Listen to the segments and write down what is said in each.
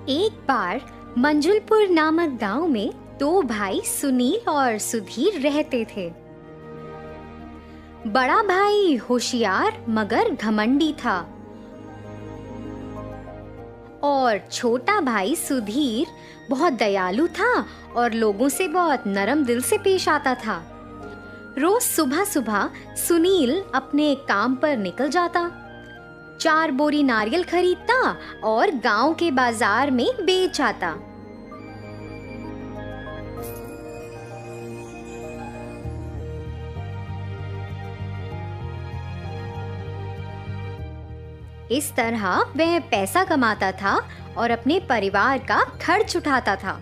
एक बार मंजुलपुर नामक गांव में दो भाई सुनील और सुधीर रहते थे। बड़ा भाई होशियार मगर घमंडी था और छोटा भाई सुधीर बहुत दयालु था और लोगों से बहुत नरम दिल से पेश आता था। रोज सुबह सुबह सुनील अपने काम पर निकल जाता, 4 बोरी नारियल खरीदता और गांव के बाजार में बेच आता। इस तरह वह पैसा कमाता था और अपने परिवार का खर्च उठाता था।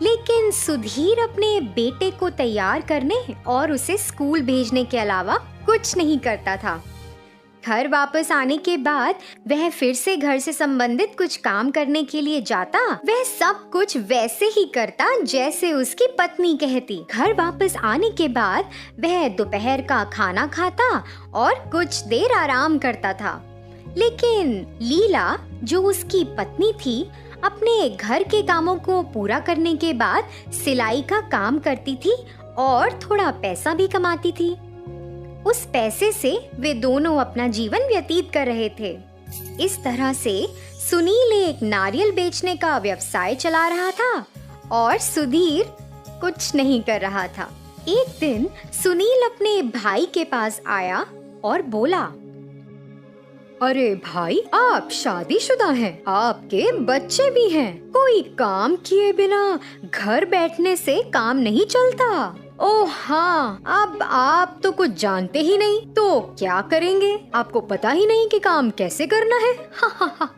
लेकिन सुधीर अपने बेटे को तैयार करने और उसे स्कूल भेजने के अलावा कुछ नहीं करता था। घर वापस आने के बाद वह फिर से घर से संबंधित कुछ काम करने के लिए जाता। वह सब कुछ वैसे ही करता जैसे उसकी पत्नी कहती। घर वापस आने के बाद वह दोपहर का खाना खाता और कुछ देर आराम करता था। लेकिन लीला, जो उसकी पत्नी थी, अपने घर के कामों को पूरा करने के बाद सिलाई का काम करती थी और थोड़ा पैसा भी कमाती थी। उस पैसे से वे दोनों अपना जीवन व्यतीत कर रहे थे। इस तरह से सुनील एक नारियल बेचने का व्यवसाय चला रहा था और सुधीर कुछ नहीं कर रहा था। एक दिन सुनील अपने भाई के पास आया और बोला, अरे भाई, आप शादीशुदा हैं, आपके बच्चे भी हैं, कोई काम किए बिना घर बैठने से काम नहीं चलता। ओह हाँ, अब आप तो कुछ जानते ही नहीं, तो क्या करेंगे? आपको पता ही नहीं कि काम कैसे करना है।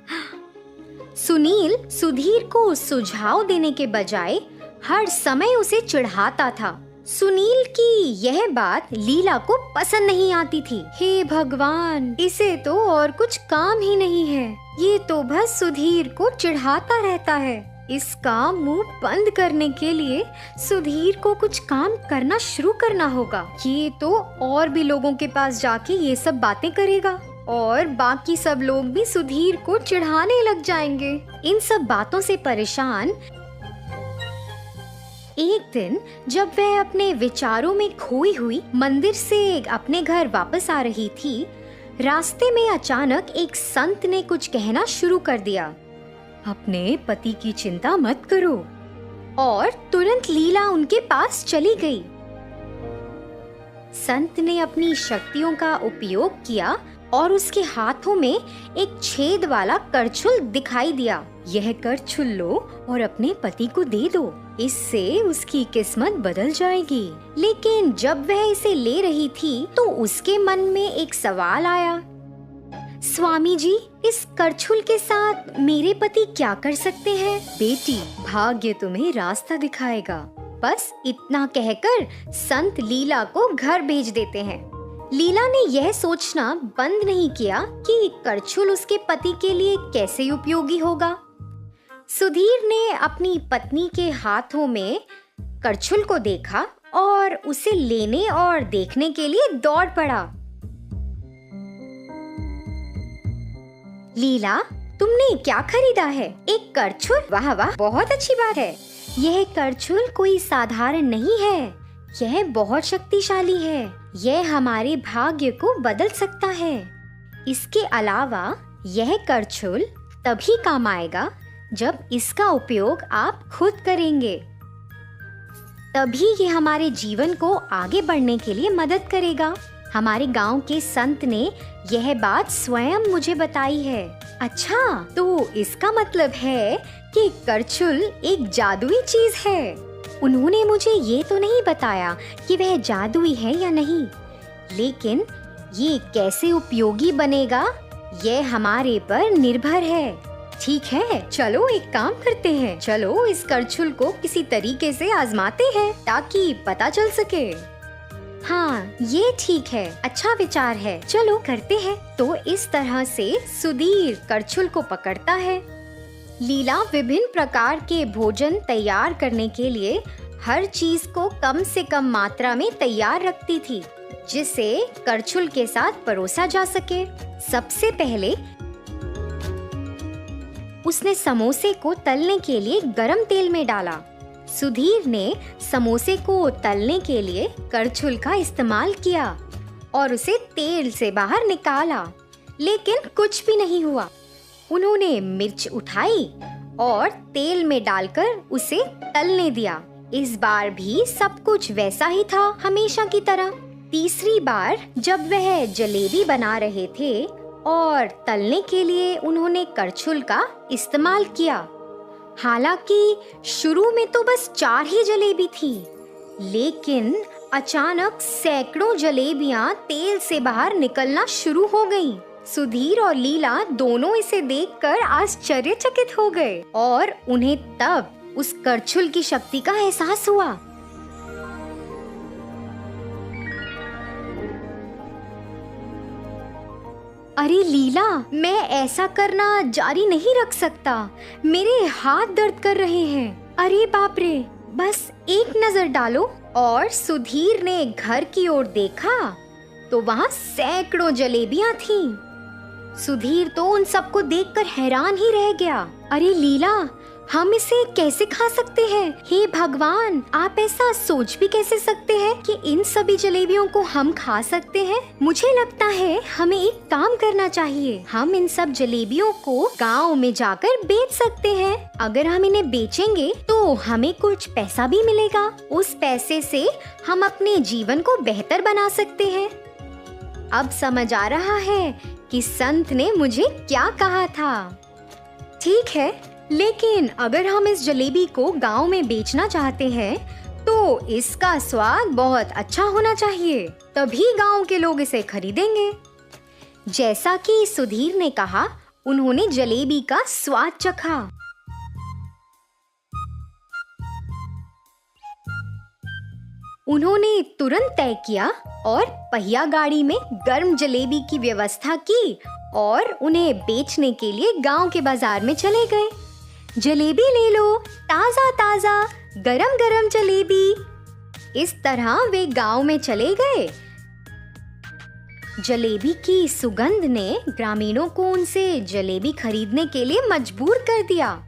सुनील सुधीर को सुझाव देने के बजाय हर समय उसे चिढ़ाता था। सुनील की यह बात लीला को पसंद नहीं आती थी। हे भगवान, इसे तो और कुछ काम ही नहीं है, ये तो बस सुधीर को चिढ़ाता रहता है। इसका मुंह बंद करने के लिए सुधीर को कुछ काम करना शुरू करना होगा। ये तो और भी लोगों के पास जाके ये सब बातें करेगा और बाकी सब लोग भी सुधीर को चिढ़ाने लग जाएंगे। इन सब बातों से परेशान एक दिन जब वह अपने विचारों में खोई हुई मंदिर से अपने घर वापस आ रही थी, रास्ते में अचानक एक संत ने कुछ कहना शुरू कर दिया। अपने पति की चिंता मत करो। और तुरंत लीला उनके पास चली गई। संत ने अपनी शक्तियों का उपयोग किया और उसके हाथों में एक छेद वाला करछुल दिखाई दिया। यह करछुल लो और अपने पति को दे दो, इससे उसकी किस्मत बदल जाएगी। लेकिन जब वह इसे ले रही थी तो उसके मन में एक सवाल आया। स्वामी जी, इस करछुल के साथ मेरे पति क्या कर सकते हैं? बेटी, भाग्य तुम्हें रास्ता दिखाएगा। बस इतना कहकर संत लीला को घर भेज देते हैं। लीला ने यह सोचना बंद नहीं किया कि करछुल उसके पति के लिए कैसे उपयोगी होगा। सुधीर ने अपनी पत्नी के हाथों में करछुल को देखा और उसे लेने और देखने के लिए दौड़ पड़ा। लीला, तुमने क्या खरीदा है? एक करछुल? वाह वाह, बहुत अच्छी बात है। यह करछुल कोई साधारण नहीं है, यह बहुत शक्तिशाली है। यह हमारे भाग्य को बदल सकता है। इसके अलावा यह करछुल तभी काम आएगा जब इसका उपयोग आप खुद करेंगे। तभी ये हमारे जीवन को आगे बढ़ने के लिए मदद करेगा। हमारे गांव के संत ने यह बात स्वयं मुझे बताई है। अच्छा, तो इसका मतलब है कि करछुल एक जादुई चीज है। उन्होंने मुझे ये तो नहीं बताया कि वह जादुई है या नहीं, लेकिन ये कैसे उपयोगी बनेगा यह हमारे पर निर्भर है। ठीक है, चलो एक काम करते हैं। चलो इस करछुल को किसी तरीके से आजमाते हैं ताकि पता चल सके। हाँ, ये ठीक है, अच्छा विचार है, चलो करते हैं। तो इस तरह से सुधीर करछुल को पकड़ता है। लीला विभिन्न प्रकार के भोजन तैयार करने के लिए हर चीज को कम से कम मात्रा में तैयार रखती थी, जिसे करछुल के साथ परोसा जा सके। सबसे पहले उसने समोसे को तलने के लिए गरम तेल में डाला। सुधीर ने समोसे को तलने के लिए करछुल का इस्तेमाल किया और उसे तेल से बाहर निकाला, लेकिन कुछ भी नहीं हुआ। उन्होंने मिर्च उठाई और तेल में डालकर उसे तलने दिया। इस बार भी सब कुछ वैसा ही था, हमेशा की तरह। तीसरी बार जब वह जलेबी बना रहे थे और तलने के लिए उन्होंने करछुल का इस्तेमाल किया। हालांकि शुरू में तो बस 4 ही जलेबी थी, लेकिन अचानक सैकड़ों जलेबियां तेल से बाहर निकलना शुरू हो गईं। सुधीर और लीला दोनों इसे देखकर आश्चर्यचकित हो गए और उन्हें तब उस करछुल की शक्ति का एहसास हुआ। अरे लीला, मैं ऐसा करना जारी नहीं रख सकता, मेरे हाथ दर्द कर रहे हैं। अरे बाप रे, बस एक नजर डालो। और सुधीर ने घर की ओर देखा तो वहाँ सैकड़ों जलेबियां थीं। सुधीर तो उन सबको देखकर हैरान ही रह गया। अरे लीला, हम इसे कैसे खा सकते हैं? हे भगवान, आप ऐसा सोच भी कैसे सकते हैं कि इन सभी जलेबियों को हम खा सकते हैं? मुझे लगता है हमें एक काम करना चाहिए। हम इन सब जलेबियों को गांव में जाकर बेच सकते हैं। अगर हम इन्हें बेचेंगे तो हमें कुछ पैसा भी मिलेगा। उस पैसे से हम अपने जीवन को बेहतर बना सकते हैं। अब समझ आ रहा है कि संत ने मुझे क्या कहा था। ठीक है, लेकिन अगर हम इस जलेबी को गांव में बेचना चाहते हैं तो इसका स्वाद बहुत अच्छा होना चाहिए, तभी गांव के लोग इसे खरीदेंगे। जैसा कि सुधीर ने कहा, उन्होंने जलेबी का स्वाद चखा। उन्होंने तुरंत तय किया और पहिया गाड़ी में गर्म जलेबी की व्यवस्था की और उन्हें बेचने के लिए गांव के बाजार में चले गए। जलेबी ले लो, ताजा ताजा गरम गरम जलेबी। इस तरह वे गांव में चले गए। जलेबी की सुगंध ने ग्रामीणों को उनसे जलेबी खरीदने के लिए मजबूर कर दिया।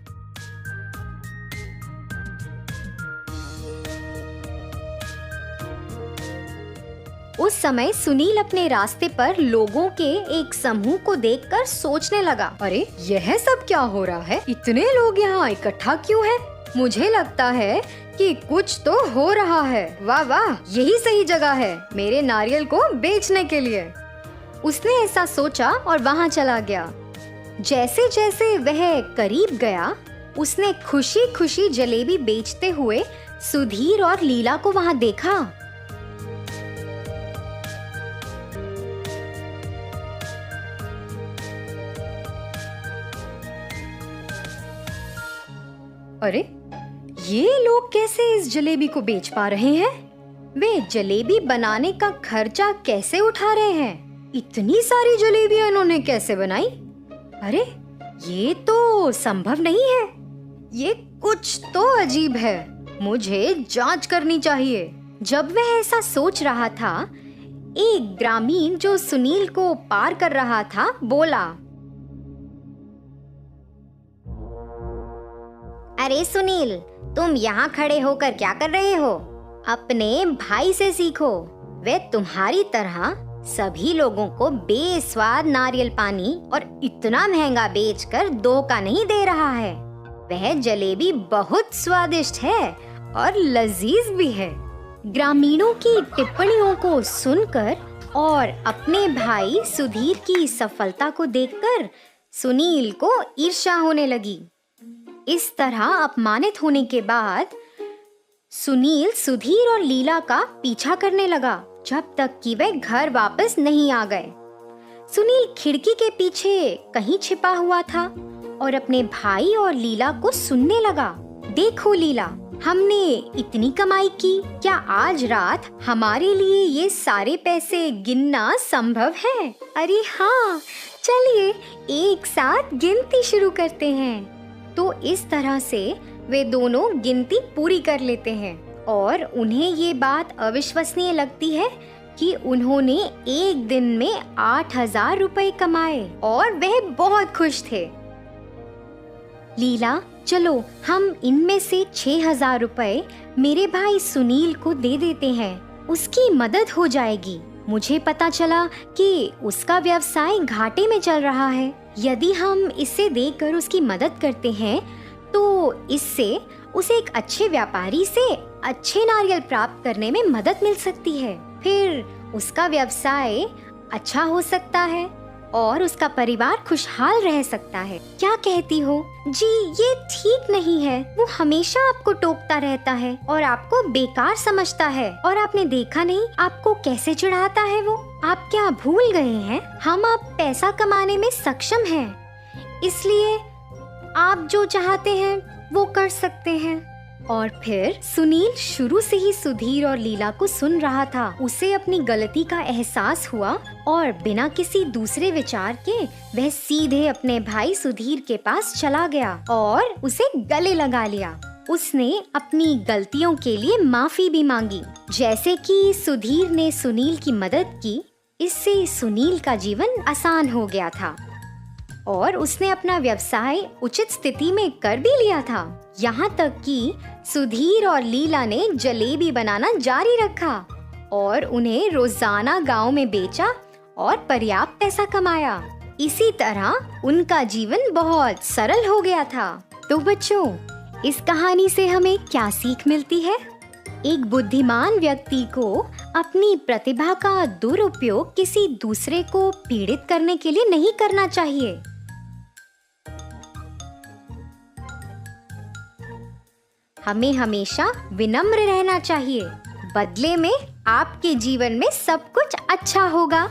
उस समय सुनील अपने रास्ते पर लोगों के एक समूह को देखकर सोचने लगा, अरे यह सब क्या हो रहा है? इतने लोग यहाँ इकट्ठा क्यों हैं? मुझे लगता है कि कुछ तो हो रहा है। वाह वाह, यही सही जगह है मेरे नारियल को बेचने के लिए। उसने ऐसा सोचा और वहाँ चला गया। जैसे जैसे वह करीब गया, उसने खुशी खुशी जलेबी बेचते हुए सुधीर और लीला को वहाँ देखा। अरे ये लोग कैसे इस जलेबी को बेच पा रहे हैं? वे जलेबी बनाने का खर्चा कैसे उठा रहे हैं? इतनी सारी जलेबियां इन्होंने कैसे बनाई? अरे ये तो संभव नहीं है। ये कुछ तो अजीब है, मुझे जांच करनी चाहिए। जब वह ऐसा सोच रहा था, एक ग्रामीण जो सुनील को पार कर रहा था बोला, अरे सुनील, तुम यहाँ खड़े होकर क्या कर रहे हो? अपने भाई से सीखो। वे तुम्हारी तरह सभी लोगों को बेस्वाद नारियल पानी और इतना महंगा बेचकर 2 का नहीं दे रहा है। वह जलेबी बहुत स्वादिष्ट है और लजीज भी है। ग्रामीणों की टिप्पणियों को सुनकर और अपने भाई सुधीर की सफलता को देखकर सुनील को ईर्ष्या होने लगी। इस तरह अपमानित होने के बाद सुनील सुधीर और लीला का पीछा करने लगा जब तक कि वे घर वापस नहीं आ गए। सुनील खिड़की के पीछे कहीं छिपा हुआ था और अपने भाई और लीला को सुनने लगा। देखो लीला, हमने इतनी कमाई की, क्या आज रात हमारे लिए ये सारे पैसे गिनना संभव है? अरे हाँ, चलिए एक साथ गिनती शुरू करते हैं। तो इस तरह से वे दोनों गिनती पूरी कर लेते हैं और उन्हें ये बात अविश्वसनीय लगती है कि उन्होंने एक दिन में 8,000 रुपए कमाए और वह बहुत खुश थे। लीला, चलो हम इनमें से 6,000 रुपए मेरे भाई सुनील को दे देते हैं, उसकी मदद हो जाएगी। मुझे पता चला कि उसका व्यवसाय घाटे में चल रहा है। यदि हम इसे देकर उसकी मदद करते हैं तो इससे उसे एक अच्छे व्यापारी से अच्छे नारियल प्राप्त करने में मदद मिल सकती है। फिर उसका व्यवसाय अच्छा हो सकता है और उसका परिवार खुशहाल रह सकता है। क्या कहती हो? जी, ये ठीक नहीं है। वो हमेशा आपको टोकता रहता है और आपको बेकार समझता है, और आपने देखा नहीं आपको कैसे चिढ़ाता है वो। आप क्या भूल गए हैं? हम अब पैसा कमाने में सक्षम हैं, इसलिए आप जो चाहते हैं वो कर सकते हैं। और फिर सुनील शुरू से ही सुधीर और लीला को सुन रहा था। उसे अपनी गलती का एहसास हुआ और बिना किसी दूसरे विचार के वह सीधे अपने भाई सुधीर के पास चला गया और उसे गले लगा लिया। उसने अपनी गलतियों के लिए माफी भी मांगी। जैसे कि सुधीर ने सुनील की मदद की, इससे सुनील का जीवन आसान हो गया था और उसने अपना व्यवसाय उचित स्थिति में कर भी लिया था। यहाँ तक कि सुधीर और लीला ने जलेबी बनाना जारी रखा और उन्हें रोजाना गांव में बेचा और पर्याप्त पैसा कमाया। इसी तरह उनका जीवन बहुत सरल हो गया था। तो बच्चों, इस कहानी से हमें क्या सीख मिलती है? एक बुद्धिमान व्यक्ति को अपनी प्रतिभा का दुरुपयोग किसी दूसरे को पीड़ित करने के लिए नहीं करना चाहिए। हमें हमेशा विनम्र रहना चाहिए। बदले में आपके जीवन में सब कुछ अच्छा होगा।